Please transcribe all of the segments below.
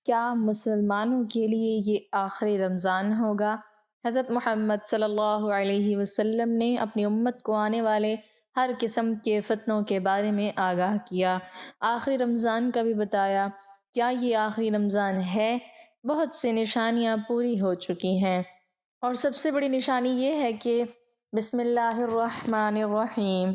کیا مسلمانوں کے لیے یہ آخری رمضان ہوگا؟ حضرت محمد صلی اللہ علیہ وسلم نے اپنی امت کو آنے والے ہر قسم کے فتنوں کے بارے میں آگاہ کیا، آخری رمضان کا بھی بتایا۔ کیا یہ آخری رمضان ہے؟ بہت سی نشانیاں پوری ہو چکی ہیں، اور سب سے بڑی نشانی یہ ہے کہ بسم اللہ الرحمن الرحیم،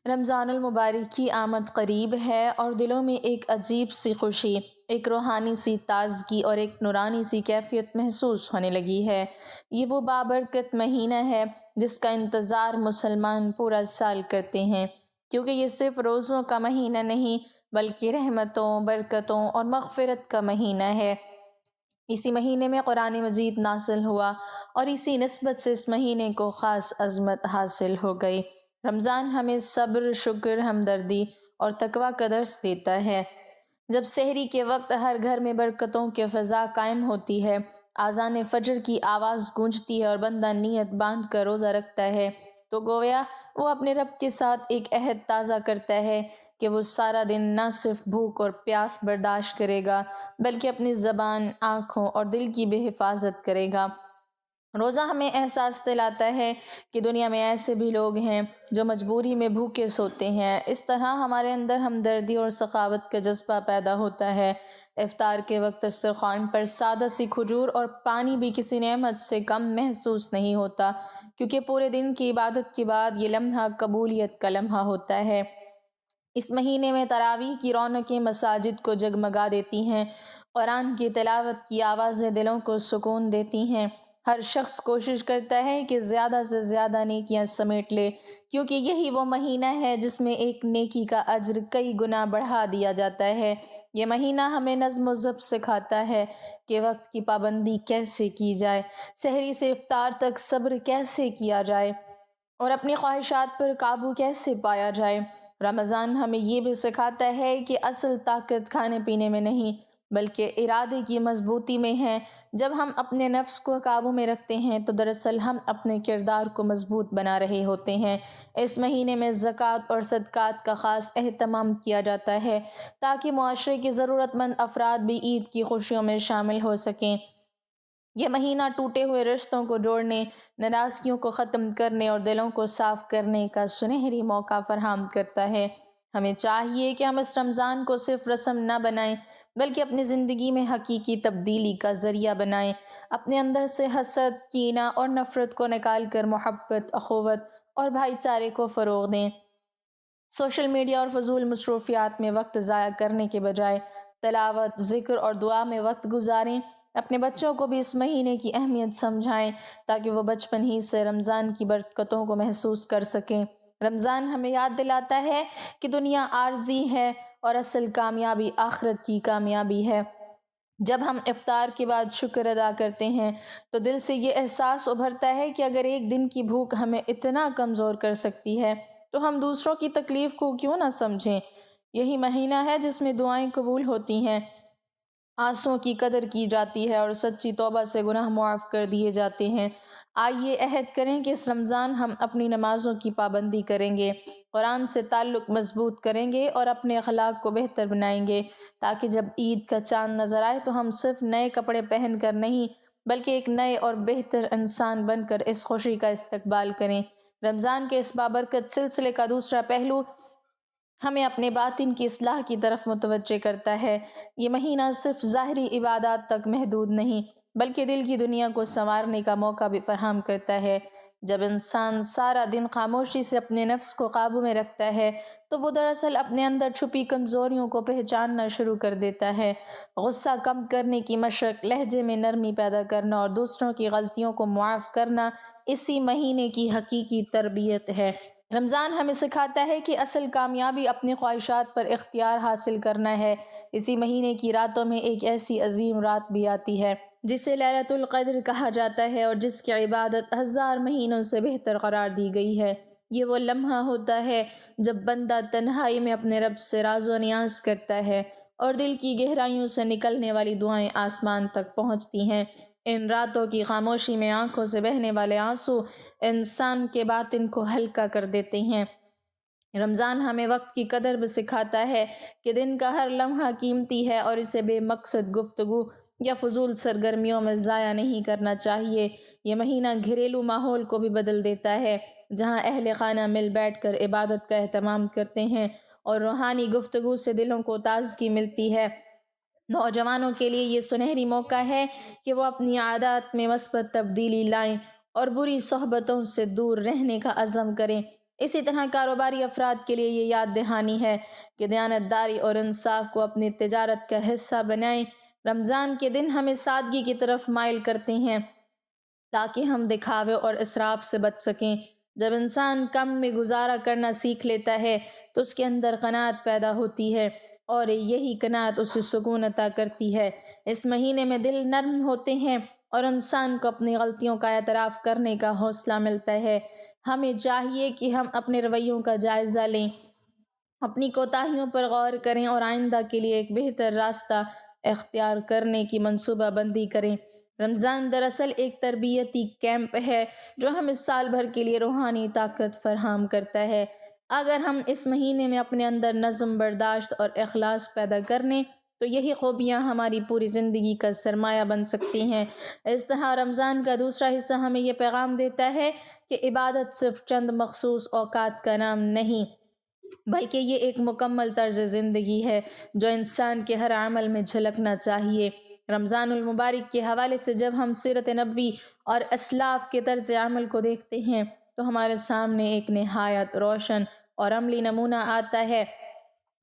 رمضان المبارک کی آمد قریب ہے، اور دلوں میں ایک عجیب سی خوشی، ایک روحانی سی تازگی اور ایک نورانی سی کیفیت محسوس ہونے لگی ہے۔ یہ وہ بابرکت مہینہ ہے جس کا انتظار مسلمان پورا سال کرتے ہیں، کیونکہ یہ صرف روزوں کا مہینہ نہیں بلکہ رحمتوں، برکتوں اور مغفرت کا مہینہ ہے۔ اسی مہینے میں قرآن مجید نازل ہوا، اور اسی نسبت سے اس مہینے کو خاص عظمت حاصل ہو گئی۔ رمضان ہمیں صبر، شکر، ہمدردی اور تقویٰ کا درس دیتا ہے۔ جب سحری کے وقت ہر گھر میں برکتوں کی فضا قائم ہوتی ہے، اذان فجر کی آواز گونجتی ہے اور بندہ نیت باندھ کر روزہ رکھتا ہے، تو گویا وہ اپنے رب کے ساتھ ایک عہد تازہ کرتا ہے کہ وہ سارا دن نہ صرف بھوک اور پیاس برداشت کرے گا بلکہ اپنی زبان، آنکھوں اور دل کی بھی حفاظت کرے گا۔ روزہ ہمیں احساس دلاتا ہے کہ دنیا میں ایسے بھی لوگ ہیں جو مجبوری میں بھوکے سوتے ہیں۔ اس طرح ہمارے اندر ہمدردی اور سخاوت کا جذبہ پیدا ہوتا ہے۔ افطار کے وقت دسترخوان پر سادہ سی کھجور اور پانی بھی کسی نعمت سے کم محسوس نہیں ہوتا، کیونکہ پورے دن کی عبادت کے بعد یہ لمحہ قبولیت کا لمحہ ہوتا ہے۔ اس مہینے میں تراویح کی رونقیں مساجد کو جگمگا دیتی ہیں، قرآن کی تلاوت کی آوازیں دلوں کو سکون دیتی ہیں۔ ہر شخص کوشش کرتا ہے کہ زیادہ سے زیادہ نیکیاں سمیٹ لے، کیونکہ یہی وہ مہینہ ہے جس میں ایک نیکی کا اجر کئی گنا بڑھا دیا جاتا ہے۔ یہ مہینہ ہمیں نظم و ضبط سکھاتا ہے کہ وقت کی پابندی کیسے کی جائے، سحری سے افطار تک صبر کیسے کیا جائے، اور اپنی خواہشات پر قابو کیسے پایا جائے۔ رمضان ہمیں یہ بھی سکھاتا ہے کہ اصل طاقت کھانے پینے میں نہیں بلکہ ارادے کی مضبوطی میں ہے۔ جب ہم اپنے نفس کو قابو میں رکھتے ہیں تو دراصل ہم اپنے کردار کو مضبوط بنا رہے ہوتے ہیں۔ اس مہینے میں زکوٰۃ اور صدقات کا خاص اہتمام کیا جاتا ہے تاکہ معاشرے کے ضرورت مند افراد بھی عید کی خوشیوں میں شامل ہو سکیں۔ یہ مہینہ ٹوٹے ہوئے رشتوں کو جوڑنے، ناراضگیوں کو ختم کرنے اور دلوں کو صاف کرنے کا سنہری موقع فراہم کرتا ہے۔ ہمیں چاہیے کہ ہم اس رمضان کو صرف رسم نہ بنائیں بلکہ اپنی زندگی میں حقیقی تبدیلی کا ذریعہ بنائیں۔ اپنے اندر سے حسد، کینہ اور نفرت کو نکال کر محبت، اخوت اور بھائی چارے کو فروغ دیں۔ سوشل میڈیا اور فضول مصروفیات میں وقت ضائع کرنے کے بجائے تلاوت، ذکر اور دعا میں وقت گزاریں۔ اپنے بچوں کو بھی اس مہینے کی اہمیت سمجھائیں تاکہ وہ بچپن ہی سے رمضان کی برکتوں کو محسوس کر سکیں۔ رمضان ہمیں یاد دلاتا ہے کہ دنیا عارضی ہے اور اصل کامیابی آخرت کی کامیابی ہے۔ جب ہم افطار کے بعد شکر ادا کرتے ہیں تو دل سے یہ احساس ابھرتا ہے کہ اگر ایک دن کی بھوک ہمیں اتنا کمزور کر سکتی ہے تو ہم دوسروں کی تکلیف کو کیوں نہ سمجھیں۔ یہی مہینہ ہے جس میں دعائیں قبول ہوتی ہیں، آنسوؤں کی قدر کی جاتی ہے اور سچی توبہ سے گناہ معاف کر دیے جاتے ہیں۔ آئیے عہد کریں کہ اس رمضان ہم اپنی نمازوں کی پابندی کریں گے، قرآن سے تعلق مضبوط کریں گے اور اپنے اخلاق کو بہتر بنائیں گے، تاکہ جب عید کا چاند نظر آئے تو ہم صرف نئے کپڑے پہن کر نہیں بلکہ ایک نئے اور بہتر انسان بن کر اس خوشی کا استقبال کریں۔ رمضان کے اس بابرکت سلسلے کا دوسرا پہلو ہمیں اپنے باطن کی اصلاح کی طرف متوجہ کرتا ہے۔ یہ مہینہ صرف ظاہری عبادات تک محدود نہیں بلکہ دل کی دنیا کو سنوارنے کا موقع بھی فراہم کرتا ہے۔ جب انسان سارا دن خاموشی سے اپنے نفس کو قابو میں رکھتا ہے تو وہ دراصل اپنے اندر چھپی کمزوریوں کو پہچاننا شروع کر دیتا ہے۔ غصہ کم کرنے کی مشق، لہجے میں نرمی پیدا کرنا اور دوسروں کی غلطیوں کو معاف کرنا اسی مہینے کی حقیقی تربیت ہے۔ رمضان ہمیں سکھاتا ہے کہ اصل کامیابی اپنی خواہشات پر اختیار حاصل کرنا ہے۔ اسی مہینے کی راتوں میں ایک ایسی عظیم رات بھی آتی ہے جسے لیلۃ القدر کہا جاتا ہے اور جس کی عبادت ہزار مہینوں سے بہتر قرار دی گئی ہے۔ یہ وہ لمحہ ہوتا ہے جب بندہ تنہائی میں اپنے رب سے راز و نیاز کرتا ہے اور دل کی گہرائیوں سے نکلنے والی دعائیں آسمان تک پہنچتی ہیں۔ ان راتوں کی خاموشی میں آنکھوں سے بہنے والے آنسو انسان کے باطن کو ہلکا کر دیتے ہیں رمضان ہمیں وقت کی قدر بھی سکھاتا ہے کہ دن کا ہر لمحہ قیمتی ہے اور اسے بے مقصد گفتگو یا فضول سرگرمیوں میں ضائع نہیں کرنا چاہیے۔ یہ مہینہ گھریلو ماحول کو بھی بدل دیتا ہے، جہاں اہل خانہ مل بیٹھ کر عبادت کا اہتمام کرتے ہیں اور روحانی گفتگو سے دلوں کو تازگی ملتی ہے۔ نوجوانوں کے لیے یہ سنہری موقع ہے کہ وہ اپنی عادات میں مثبت تبدیلی لائیں اور بری صحبتوں سے دور رہنے کا عزم کریں۔ اسی طرح کاروباری افراد کے لیے یہ یاد دہانی ہے کہ دیانتداری اور انصاف کو اپنی تجارت کا حصہ بنائیں۔ رمضان کے دن ہمیں سادگی کی طرف مائل کرتے ہیں تاکہ ہم دکھاوے اور اسراف سے بچ سکیں۔ جب انسان کم میں گزارا کرنا سیکھ لیتا ہے تو اس کے اندر قناعت پیدا ہوتی ہے اور یہی قناعت اسے سکون عطا کرتی ہے۔ اس مہینے میں دل نرم ہوتے ہیں اور انسان کو اپنی غلطیوں کا اعتراف کرنے کا حوصلہ ملتا ہے۔ ہمیں چاہیے کہ ہم اپنے رویوں کا جائزہ لیں، اپنی کوتاہیوں پر غور کریں اور آئندہ کے لیے ایک بہتر راستہ اختیار کرنے کی منصوبہ بندی کریں۔ رمضان دراصل ایک تربیتی کیمپ ہے جو ہمیں سال بھر کے لیے روحانی طاقت فراہم کرتا ہے۔ اگر ہم اس مہینے میں اپنے اندر نظم، برداشت اور اخلاص پیدا کر لیں تو یہی خوبیاں ہماری پوری زندگی کا سرمایہ بن سکتی ہیں۔ اس طرح رمضان کا دوسرا حصہ ہمیں یہ پیغام دیتا ہے کہ عبادت صرف چند مخصوص اوقات کا نام نہیں، بلکہ یہ ایک مکمل طرز زندگی ہے جو انسان کے ہر عمل میں جھلکنا چاہیے۔ رمضان المبارک کے حوالے سے جب ہم سیرت نبوی اور اسلاف کے طرز عمل کو دیکھتے ہیں تو ہمارے سامنے ایک نہایت روشن اور عملی نمونہ آتا ہے۔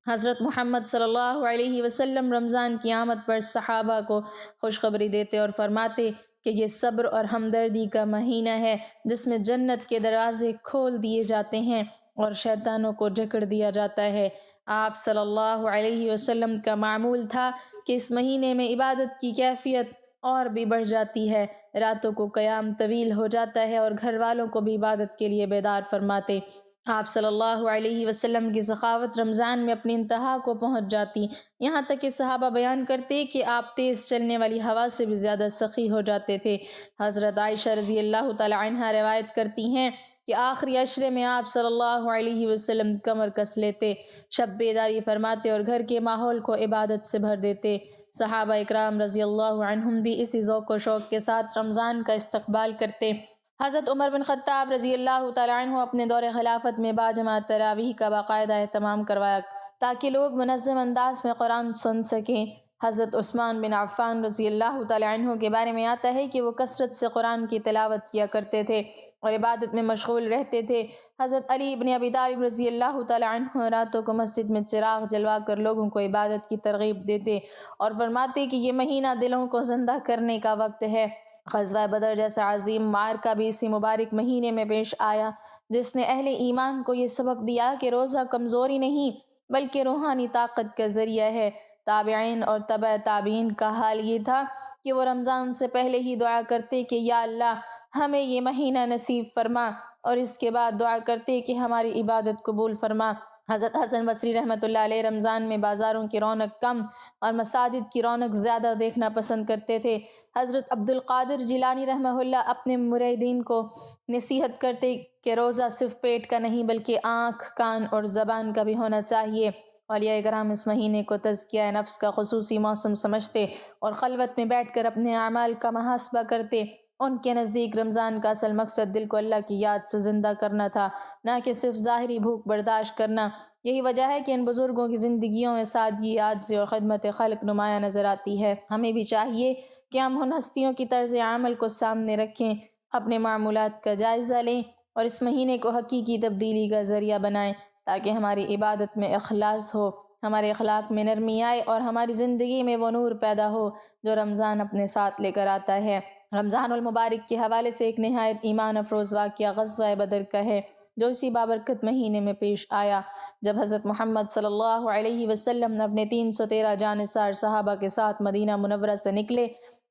حضرت محمد صلی اللہ علیہ وسلم رمضان کی آمد پر صحابہ کو خوشخبری دیتے اور فرماتے کہ یہ صبر اور ہمدردی کا مہینہ ہے جس میں جنت کے دروازے کھول دیے جاتے ہیں اور شیطانوں کو جکڑ دیا جاتا ہے۔ آپ صلی اللہ علیہ وسلم کا معمول تھا کہ اس مہینے میں عبادت کی کیفیت اور بھی بڑھ جاتی ہے، راتوں کو قیام طویل ہو جاتا ہے اور گھر والوں کو بھی عبادت کے لیے بیدار فرماتے۔ آپ صلی اللہ علیہ وسلم کی سخاوت رمضان میں اپنی انتہا کو پہنچ جاتی، یہاں تک کہ صحابہ بیان کرتے کہ آپ تیز چلنے والی ہوا سے بھی زیادہ سخی ہو جاتے تھے۔ حضرت عائشہ رضی اللہ تعالی عنہا روایت کرتی ہیں کہ آخری عشرے میں آپ صلی اللہ علیہ وسلم کمر کس لیتے، شب بیداری فرماتے اور گھر کے ماحول کو عبادت سے بھر دیتے۔ صحابہ اکرام رضی اللہ عنہم بھی اسی ذوق و شوق کے ساتھ رمضان کا استقبال کرتے۔ حضرت عمر بن خطاب رضی اللہ تعالیٰ عنہ اپنے دور خلافت میں باجماعت تراویح کا باقاعدہ اہتمام کروایا تاکہ لوگ منظم انداز میں قرآن سن سکیں۔ حضرت عثمان بن عفان رضی اللہ تعالیٰ عنہ کے بارے میں آتا ہے کہ وہ کثرت سے قرآن کی تلاوت کیا کرتے تھے اور عبادت میں مشغول رہتے تھے۔ حضرت علی بن ابی طالب رضی اللہ تعالیٰ عنہ راتوں کو مسجد میں چراغ جلوا کر لوگوں کو عبادت کی ترغیب دیتے اور فرماتے کہ یہ مہینہ دلوں کو زندہ کرنے کا وقت ہے۔ غزوہ بدر جیسا عظیم معرکہ بھی اسی مبارک مہینے میں پیش آیا جس نے اہل ایمان کو یہ سبق دیا کہ روزہ کمزوری نہیں بلکہ روحانی طاقت کا ذریعہ ہے۔ تابعین اور تبع تابعین کا حال یہ تھا کہ وہ رمضان سے پہلے ہی دعا کرتے کہ یا اللہ ہمیں یہ مہینہ نصیب فرما، اور اس کے بعد دعا کرتے کہ ہماری عبادت قبول فرما۔ حضرت حسن بصری رحمۃ اللہ علیہ رمضان میں بازاروں کی رونق کم اور مساجد کی رونق زیادہ دیکھنا پسند کرتے تھے۔ حضرت عبد القادر جیلانی رحمہ اللہ اپنے مریدین کو نصیحت کرتے کہ روزہ صرف پیٹ کا نہیں بلکہ آنکھ، کان اور زبان کا بھی ہونا چاہیے۔ اولیاء کرام اس مہینے کو تزکیہ نفس کا خصوصی موسم سمجھتے اور خلوت میں بیٹھ کر اپنے اعمال کا محاسبہ کرتے۔ ان کے نزدیک رمضان کا اصل مقصد دل کو اللہ کی یاد سے زندہ کرنا تھا، نہ کہ صرف ظاہری بھوک برداشت کرنا۔ یہی وجہ ہے کہ ان بزرگوں کی زندگیوں میں سادگی، عاجزی اور خدمت خلق نمایاں نظر آتی ہے۔ ہمیں بھی چاہیے کہ ہم ان ہستیوں کی طرز عمل کو سامنے رکھیں، اپنے معمولات کا جائزہ لیں اور اس مہینے کو حقیقی تبدیلی کا ذریعہ بنائیں تاکہ ہماری عبادت میں اخلاص ہو، ہمارے اخلاق میں نرمی آئے اور ہماری زندگی میں وہ نور پیدا ہو جو رمضان اپنے ساتھ لے کر آتا ہے۔ رمضان المبارک کے حوالے سے ایک نہایت ایمان افروز واقعہ غزوہ بدر کا ہے جو اسی بابرکت مہینے میں پیش آیا جب حضرت محمد صلی اللہ علیہ وسلم اپنے 313 جانثار صحابہ کے ساتھ مدینہ منورہ سے نکلے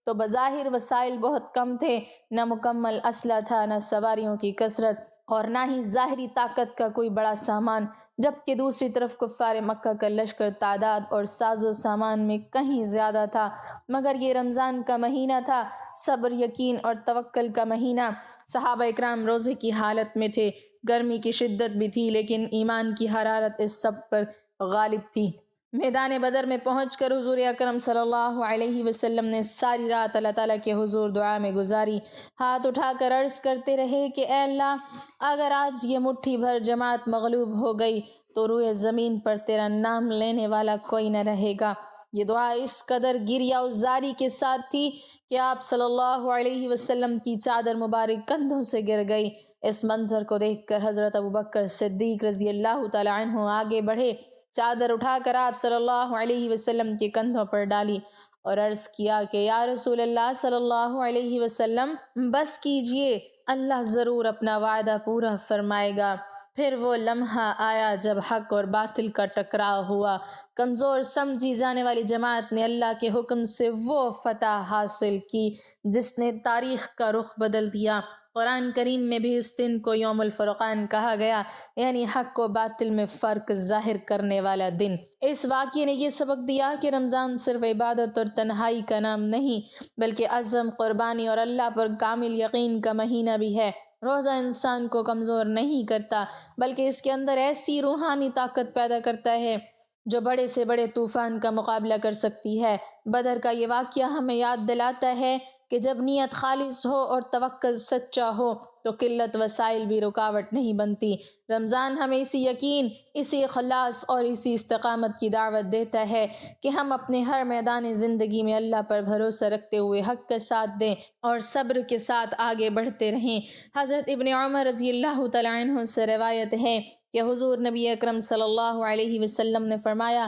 تو بظاہر وسائل بہت کم تھے، نہ مکمل اسلحہ تھا، نہ سواریوں کی کثرت اور نہ ہی ظاہری طاقت کا کوئی بڑا سامان، جبکہ دوسری طرف کفار مکہ کا لشکر تعداد اور ساز و سامان میں کہیں زیادہ تھا۔ مگر یہ رمضان کا مہینہ تھا، صبر، یقین اور توکل کا مہینہ۔ صحابہ اکرام روزے کی حالت میں تھے، گرمی کی شدت بھی تھی، لیکن ایمان کی حرارت اس سب پر غالب تھی۔ میدان بدر میں پہنچ کر حضور اکرم صلی اللہ علیہ وسلم نے ساری رات اللہ تعالیٰ کے حضور دعا میں گزاری، ہاتھ اٹھا کر عرض کرتے رہے کہ اے اللہ، اگر آج یہ مٹھی بھر جماعت مغلوب ہو گئی تو روئے زمین پر تیرا نام لینے والا کوئی نہ رہے گا۔ یہ دعا اس قدر گریہ و زاری کے ساتھ تھی کہ آپ صلی اللہ علیہ وسلم کی چادر مبارک کندھوں سے گر گئی۔ اس منظر کو دیکھ کر حضرت ابوبکر صدیق رضی اللہ تعالی عنہ آگے بڑھے، چادر اٹھا کر آپ صلی اللہ علیہ وسلم کے کندھوں پر ڈالی اور عرض کیا کہ یا رسول اللہ صلی اللہ علیہ وسلم، بس کیجئے، اللہ ضرور اپنا وعدہ پورا فرمائے گا۔ پھر وہ لمحہ آیا جب حق اور باطل کا ٹکراؤ ہوا، کمزور سمجھی جانے والی جماعت نے اللہ کے حکم سے وہ فتح حاصل کی جس نے تاریخ کا رخ بدل دیا۔ قرآن کریم میں بھی اس دن کو یوم الفرقان کہا گیا، یعنی حق و باطل میں فرق ظاہر کرنے والا دن۔ اس واقعے نے یہ سبق دیا کہ رمضان صرف عبادت اور تنہائی کا نام نہیں، بلکہ عزم، قربانی اور اللہ پر کامل یقین کا مہینہ بھی ہے۔ روزہ انسان کو کمزور نہیں کرتا، بلکہ اس کے اندر ایسی روحانی طاقت پیدا کرتا ہے جو بڑے سے بڑے طوفان کا مقابلہ کر سکتی ہے۔ بدر کا یہ واقعہ ہمیں یاد دلاتا ہے کہ جب نیت خالص ہو اور توکل سچا ہو تو قلت وسائل بھی رکاوٹ نہیں بنتی۔ رمضان ہمیں اسی یقین، اسی اخلاص اور اسی استقامت کی دعوت دیتا ہے کہ ہم اپنے ہر میدان زندگی میں اللہ پر بھروسہ رکھتے ہوئے حق کا ساتھ دیں اور صبر کے ساتھ آگے بڑھتے رہیں۔ حضرت ابن عمر رضی اللہ تعالی عنہ سے روایت ہے کہ حضور نبی اکرم صلی اللہ علیہ وسلم نے فرمایا،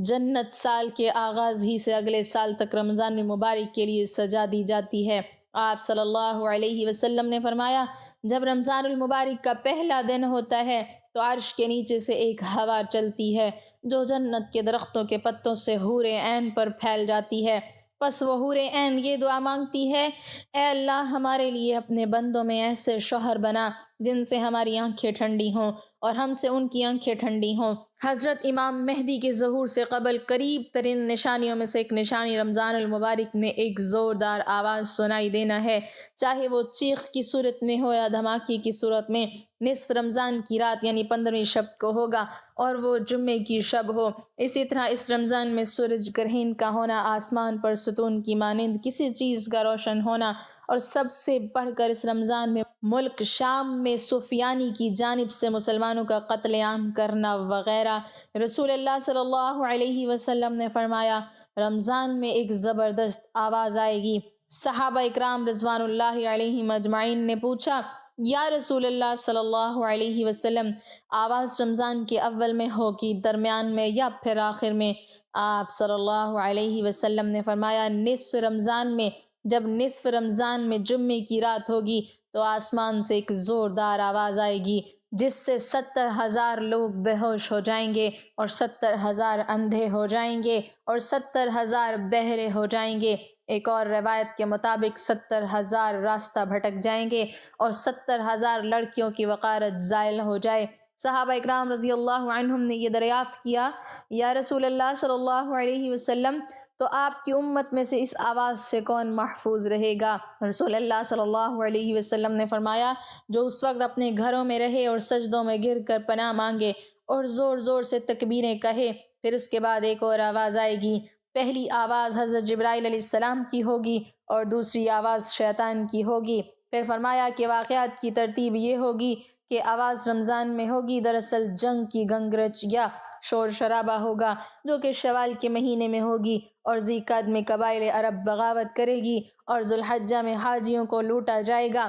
جنت سال کے آغاز ہی سے اگلے سال تک رمضان المبارک کے لیے سجا دی جاتی ہے۔ آپ صلی اللہ علیہ وسلم نے فرمایا، جب رمضان المبارک کا پہلا دن ہوتا ہے تو عرش کے نیچے سے ایک ہوا چلتی ہے جو جنت کے درختوں کے پتوں سے حور عین پر پھیل جاتی ہے۔ پس وہ حور عین یہ دعا مانگتی ہے، اے اللہ، ہمارے لیے اپنے بندوں میں ایسے شوہر بنا جن سے ہماری آنکھیں ٹھنڈی ہوں اور ہم سے ان کی آنکھیں ٹھنڈی ہوں۔ حضرت امام مہدی کے ظہور سے قبل قریب ترین نشانیوں میں سے ایک نشانی رمضان المبارک میں ایک زوردار آواز سنائی دینا ہے، چاہے وہ چیخ کی صورت میں ہو یا دھماکے کی صورت میں۔ نصف رمضان کی رات یعنی 15ویں شب کو ہوگا اور وہ جمعے کی شب ہو۔ اسی طرح اس رمضان میں سورج گرہن کا ہونا، آسمان پر ستون کی مانند کسی چیز کا روشن ہونا، اور سب سے بڑھ کر اس رمضان میں ملک شام میں سفیانی کی جانب سے مسلمانوں کا قتل عام کرنا وغیرہ۔ رسول اللہ صلی اللہ علیہ وسلم نے فرمایا، رمضان میں ایک زبردست آواز آئے گی۔ صحابہ اکرام رضوان اللہ علیہم اجمعین نے پوچھا، یا رسول اللہ صلی اللہ علیہ وسلم، آواز رمضان کے اول میں ہوگی، درمیان میں یا پھر آخر میں؟ آپ صلی اللہ علیہ وسلم نے فرمایا، نصف رمضان میں۔ جب نصف رمضان میں جمعے کی رات ہوگی تو آسمان سے ایک زوردار آواز آئے گی جس سے 70,000 لوگ بے ہوش ہو جائیں گے اور 70,000 اندھے ہو جائیں گے اور 70,000 بہرے ہو جائیں گے۔ ایک اور روایت کے مطابق 70,000 راستہ بھٹک جائیں گے اور 70,000 لڑکیوں کی وقارت زائل ہو جائے۔ صحابہ اکرام رضی اللہ عنہم نے یہ دریافت کیا، یا رسول اللہ صلی اللہ علیہ وسلم، تو آپ کی امت میں سے اس آواز سے کون محفوظ رہے گا؟ رسول اللہ صلی اللہ علیہ وسلم نے فرمایا، جو اس وقت اپنے گھروں میں رہے اور سجدوں میں گر کر پناہ مانگے اور زور زور سے تکبیریں کہے۔ پھر اس کے بعد ایک اور آواز آئے گی۔ پہلی آواز حضرت جبرائیل علیہ السلام کی ہوگی اور دوسری آواز شیطان کی ہوگی۔ پھر فرمایا کہ واقعات کی ترتیب یہ ہوگی کہ آواز رمضان میں ہوگی، دراصل جنگ کی گنگرج یا شور شرابہ ہوگا جو کہ شوال کے مہینے میں ہوگی، اور ذی قعد میں قبائل عرب بغاوت کرے گی اور ذوالحجہ میں حاجیوں کو لوٹا جائے گا۔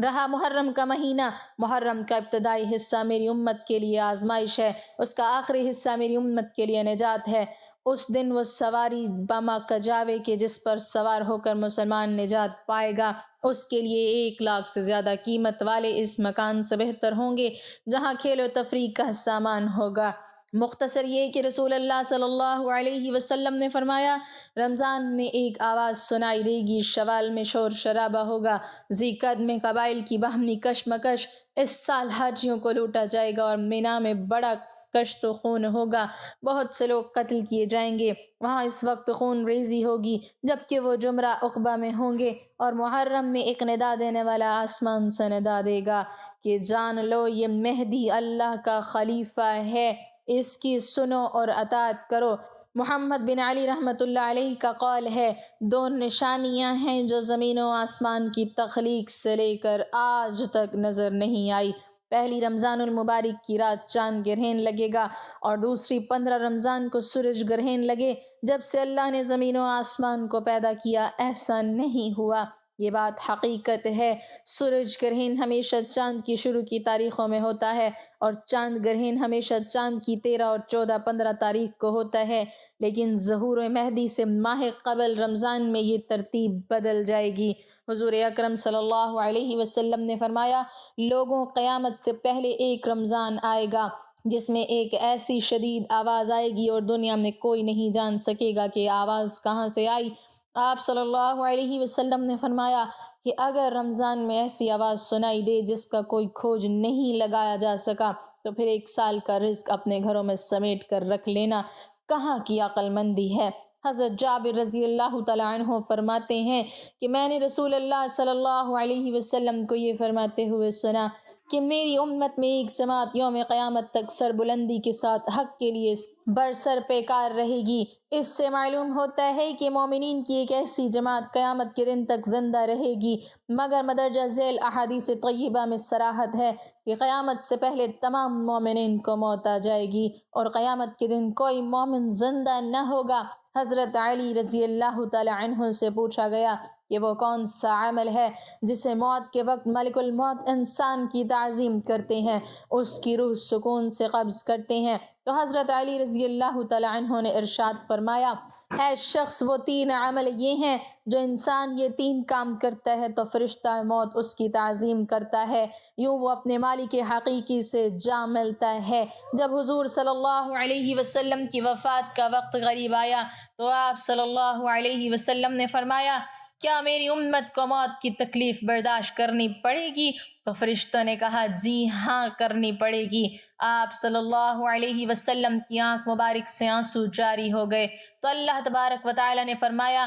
رہا محرم کا مہینہ، محرم کا ابتدائی حصہ میری امت کے لیے آزمائش ہے، اس کا آخری حصہ میری امت کے لیے نجات ہے۔ اس دن وہ سواری بما کجاوے کہ جس پر سوار ہو کر مسلمان نجات پائے گا، اس کے لیے 1,00,000 سے زیادہ قیمت والے اس مکان سے بہتر ہوں گے جہاں کھیل و تفریح کا سامان ہوگا۔ مختصر یہ کہ رسول اللہ صلی اللہ علیہ وسلم نے فرمایا، رمضان میں ایک آواز سنائی دے گی، شوال میں شور شرابہ ہوگا، ذی قعد میں قبائل کی باہمی کشمکش، اس سال حاجیوں کو لوٹا جائے گا اور مینا میں بڑا کشت و خون ہوگا، بہت سے لوگ قتل کیے جائیں گے۔ وہاں اس وقت خون ریزی ہوگی جبکہ وہ جمرہ عقبہ میں ہوں گے، اور محرم میں ایک ندا دینے والا آسمان سے ندا دے گا کہ جان لو یہ مہدی اللہ کا خلیفہ ہے، اس کی سنو اور اطاعت کرو۔ محمد بن علی رحمۃ اللہ علیہ کا قول ہے، دو نشانیاں ہیں جو زمین و آسمان کی تخلیق سے لے کر آج تک نظر نہیں آئی۔ پہلی رمضان المبارک کی رات چاند گرہن لگے گا، اور دوسری 15 رمضان کو سورج گرہن لگے۔ جب سے اللہ نے زمین و آسمان کو پیدا کیا ایسا نہیں ہوا، یہ بات حقیقت ہے۔ سورج گرہن ہمیشہ چاند کی شروع کی تاریخوں میں ہوتا ہے، اور چاند گرہن ہمیشہ چاند کی 13 اور 14 15 تاریخ کو ہوتا ہے، لیکن ظہور مہدی سے ماہ قبل رمضان میں یہ ترتیب بدل جائے گی۔ حضور اکرم صلی اللہ علیہ وسلم نے فرمایا، لوگوں قیامت سے پہلے ایک رمضان آئے گا جس میں ایک ایسی شدید آواز آئے گی اور دنیا میں کوئی نہیں جان سکے گا کہ آواز کہاں سے آئی۔ آپ صلی اللہ علیہ وسلم نے فرمایا کہ اگر رمضان میں ایسی آواز سنائی دے جس کا کوئی کھوج نہیں لگایا جا سکا تو پھر 1 سال کا رزق اپنے گھروں میں سمیٹ کر رکھ لینا کہاں کی عقل مندی ہے۔ حضرت جابر رضی اللہ تعالیٰ عنہ فرماتے ہیں کہ میں نے رسول اللہ صلی اللہ علیہ وسلم کو یہ فرماتے ہوئے سنا کہ میری امت میں ایک جماعت یوم قیامت تک سربلندی کے ساتھ حق کے لیے برسر پیکار رہے گی۔ اس سے معلوم ہوتا ہے کہ مومنین کی ایک ایسی جماعت قیامت کے دن تک زندہ رہے گی، مگر مدرجہ ذیل احادیث طیبہ میں صراحت ہے کہ قیامت سے پہلے تمام مومنین کو موت آ جائے گی اور قیامت کے دن کوئی مومن زندہ نہ ہوگا۔ حضرت علی رضی اللہ تعالیٰ عنہ سے پوچھا گیا کہ وہ کون سا عمل ہے جسے موت کے وقت ملک الموت انسان کی تعظیم کرتے ہیں، اس کی روح سکون سے قبض کرتے ہیں؟ تو حضرت علی رضی اللہ تعالیٰ عنہ نے ارشاد فرمایا، ہے شخص وہ 3 عمل یہ ہیں، جو انسان یہ 3 کام کرتا ہے تو فرشتہ موت اس کی تعظیم کرتا ہے، یوں وہ اپنے مالک حقیقی سے جا ملتا ہے۔ جب حضور صلی اللہ علیہ وسلم کی وفات کا وقت قریب آیا تو آپ صلی اللہ علیہ وسلم نے فرمایا، کیا میری امت کو موت کی تکلیف برداشت کرنی پڑے گی؟ تو فرشتوں نے کہا، جی ہاں کرنی پڑے گی۔ آپ صلی اللہ علیہ وسلم کی آنکھ مبارک سے آنسو جاری ہو گئے تو اللہ تبارک و تعالی نے فرمایا،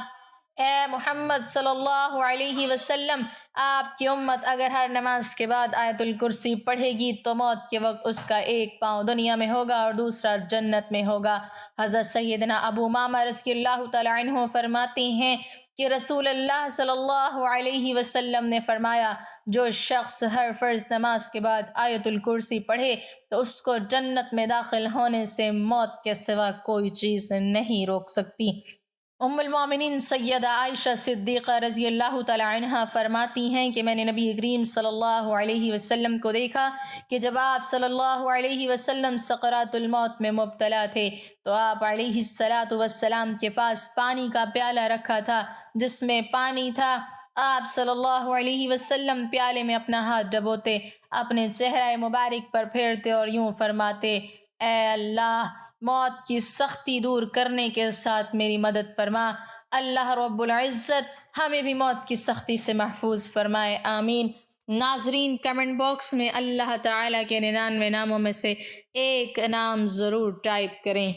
اے محمد صلی اللہ علیہ وسلم، آپ کی امت اگر ہر نماز کے بعد آیت الکرسی پڑھے گی تو موت کے وقت اس کا ایک پاؤں دنیا میں ہوگا اور دوسرا جنت میں ہوگا۔ حضرت سیدنا ابو امامہ رضی اللہ تعالیٰ عنہ فرماتے ہیں کہ رسول اللہ صلی اللہ علیہ وسلم نے فرمایا، جو شخص ہر فرض نماز کے بعد آیت الکرسی پڑھے تو اس کو جنت میں داخل ہونے سے موت کے سوا کوئی چیز نہیں روک سکتی۔ ام المومنین سیدہ عائشہ صدیقہ رضی اللہ تعالیٰ عنہا فرماتی ہیں کہ میں نے نبی کریم صلی اللہ علیہ وسلم کو دیکھا کہ جب آپ صلی اللہ علیہ وسلم سکرات الموت میں مبتلا تھے تو آپ علیہ الصلاۃ والسلام کے پاس پانی کا پیالہ رکھا تھا جس میں پانی تھا۔ آپ صلی اللہ علیہ وسلم پیالے میں اپنا ہاتھ ڈبوتے، اپنے چہرہ مبارک پر پھیرتے اور یوں فرماتے، اے اللہ، موت کی سختی دور کرنے کے ساتھ میری مدد فرما۔ اللہ رب العزت ہمیں بھی موت کی سختی سے محفوظ فرمائے، آمین۔ ناظرین، کمنٹ باکس میں اللہ تعالیٰ کے 99 ناموں میں سے ایک نام ضرور ٹائپ کریں۔